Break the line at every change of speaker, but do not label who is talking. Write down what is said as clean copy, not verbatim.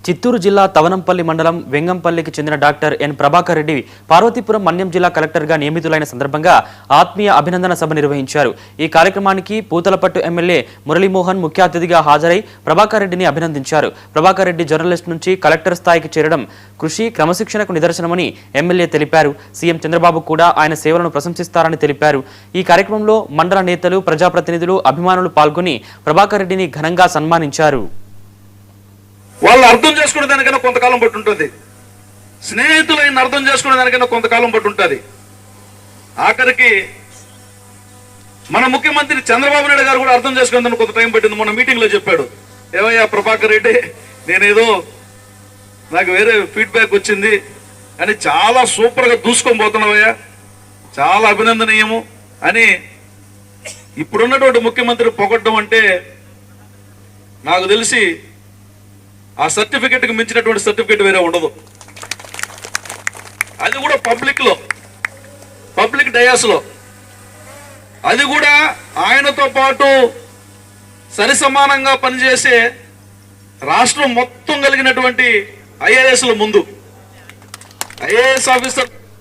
చిత్తూరు జిల్లా తవనంపల్లి మండలం వెంగంపల్లికి చెందిన డాక్టర్ ఎన్ ప్రభాకర్ రెడ్డి పార్వతీపురం మన్యం జిల్లా కలెక్టర్గా నియమితులైన సందర్భంగా ఆత్మీయ అభినందన సభ నిర్వహించారు. ఈ కార్యక్రమానికి పూతలపట్టు ఎమ్మెల్యే మురళీమోహన్ ముఖ్య అతిథిగా హాజరై ప్రభాకర్ రెడ్డిని అభినందించారు. ప్రభాకర్ రెడ్డి జర్నలిస్ట్ నుంచి కలెక్టర్ స్థాయికి చేరడం కృషి క్రమశిక్షణకు నిదర్శనమని ఎమ్మెల్యే తెలిపారు. సీఎం చంద్రబాబు కూడా ఆయన సేవలను ప్రశంసిస్తారని తెలిపారు. ఈ కార్యక్రమంలో మండల నేతలు, ప్రజాప్రతినిధులు, అభిమానులు పాల్గొని ప్రభాకర్ రెడ్డిని ఘనంగా సన్మానించారు.
వాళ్ళు అర్థం చేసుకునే దానికైనా కొంతకాలం పట్టు ఉంటుంది, స్నేహితులైన అర్థం చేసుకునే దానికైనా కొంతకాలం పట్టు ఉంటుంది. ఆఖరికి మన ముఖ్యమంత్రి చంద్రబాబు నాయుడు గారు కూడా అర్థం చేసుకునేందుకు కొంత టైం పట్టింది. మొన్న మీటింగ్ లో చెప్పాడు, ఏవయ్యా ప్రభాకర్ రెడ్డి, నేనేదో నాకు వేరే ఫీడ్బ్యాక్ వచ్చింది అని చాలా సూపర్ గా దూసుకొని పోతున్నావయ్యా, చాలా అభినందనీయము అని ఇప్పుడున్నటువంటి ముఖ్యమంత్రి పొగడ్డం అంటే నాకు తెలిసి ఆ సర్టిఫికెట్ కి మించినటువంటి సర్టిఫికెట్ వేరే ఉండదు. అది కూడా పబ్లిక్ డయాస్ లో, అది కూడా ఆయనతో పాటు సరి సమానంగా పనిచేసే రాష్ట్రం మొత్తం కలిగినటువంటి ఐఏఎస్ల ముందు, ఐఏఎస్ ఆఫీసర్